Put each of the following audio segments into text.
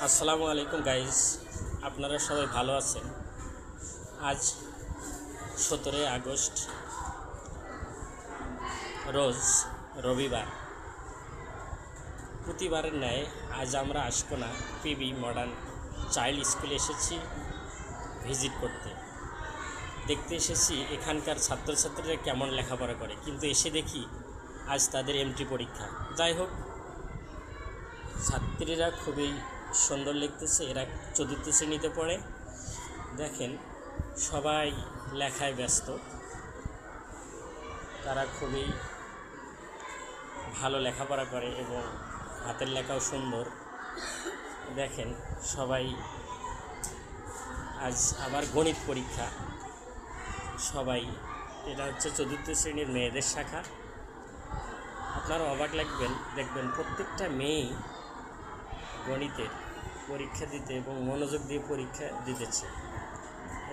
আসসালামু আলাইকুম গাইস, আপনারা সবাই ভালো আছেন। আজ 17 আগস্ট রোজ রবিবার। প্রতিবারের ন্যায় আজ আমরা আশকোনা পিবি মডার্ন চাইল্ড স্কুলে এসেছি ভিজিট করতে। দেখতে এসেছি এখানকার ছাত্রছাত্রীরা কেমন লেখাপড়া করে, কিন্তু এসে দেখি আজ তাদের এন্ট্রি পরীক্ষা। যাই হোক, ছাত্রীরা খুবই সুন্দর লিখতেছে। এরা 4র্থ শ্রেণীতে পড়ে। দেখেন, সবাই লেখায় ব্যস্ত। তারা খুবই ভালো লেখাপড়া করে এবং হাতের লেখাও সুন্দর। দেখেন, সবাই আজ আবার গণিত পরীক্ষা। সবাই, এটা হচ্ছে 4র্থ শ্রেণীর মেয়েদের শাখা। আপনারা অবাক লাগবেন, দেখবেন প্রত্যেকটা মেয়েই গণিতের পরীক্ষা দিতে এবং মনোযোগ দিয়ে পরীক্ষা দিতেছে।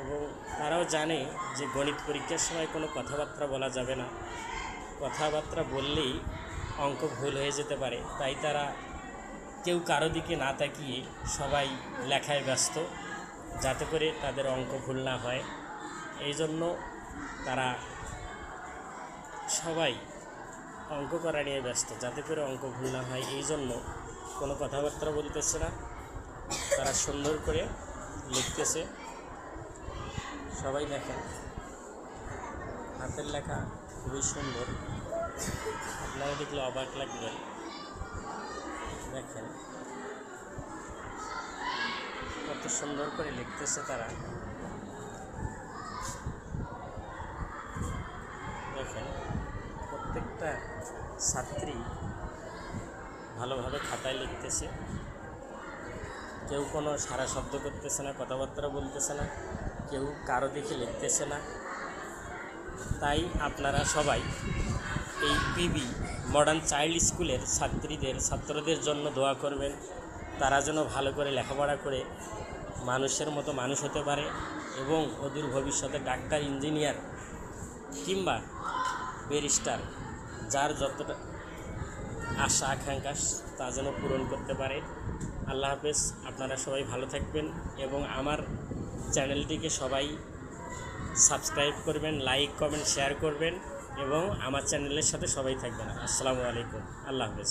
এবং তারাও জানে যে গণিত পরীক্ষার সময় কোনো কথাবার্তা বলা যাবে না। কথাবার্তা বললেই অঙ্ক ভুল হয়ে যেতে পারে। তাই তারা কেউ কারো দিকে না তাকিয়ে সবাই লেখায় ব্যস্ত, যাতে করে তাদের অঙ্ক ভুল না হয়। এই জন্য তারা সবাই অঙ্ক করা নিয়ে ব্যস্ত, যাতে করে অঙ্ক ভুল না হয়। এই জন্য কোনো কথাবার্তা বলতেছে না, তারা সুন্দর করে লিখতেছে। সবাই দেখেন, হাতের লেখা খুবই সুন্দর। আপনারা দেখলে অবাক লাগবেন। দেখেন কত সুন্দর করে লিখতেছে তারা। দেখেন, প্রত্যেকটা ছাত্রী ভালোভাবে খাতায় লিখতেছে। কেউ কোনো সারা শব্দ করতেছে না, কথাবার্তা বলতেছে না, কেউ কারো দেখে লিখতেছে না। তাই আপনারা সবাই এই পিবি মডার্ন চাইল্ড স্কুলের ছাত্রদের জন্য দোয়া করবেন। তারা যেন ভালো করে লেখাপড়া করে মানুষের মতো মানুষ হতে পারে এবং অদূর ভবিষ্যতে ডাক্তার, ইঞ্জিনিয়ার কিংবা ব্যারিস্টার, যার যতটা আশা আকাঙ্ক্ষা তা যেন পূরণ করতে পারে। আল্লাহ হাফেজ। আপনারা সবাই ভালো থাকবেন এবং আমার চ্যানেলটিকে সবাই সাবস্ক্রাইব করবেন, লাইক, কমেন্ট, শেয়ার করবেন এবং আমার চ্যানেলের সাথে সবাই থাকবেন। আসসালামু আলাইকুম। আল্লাহ হাফেজ।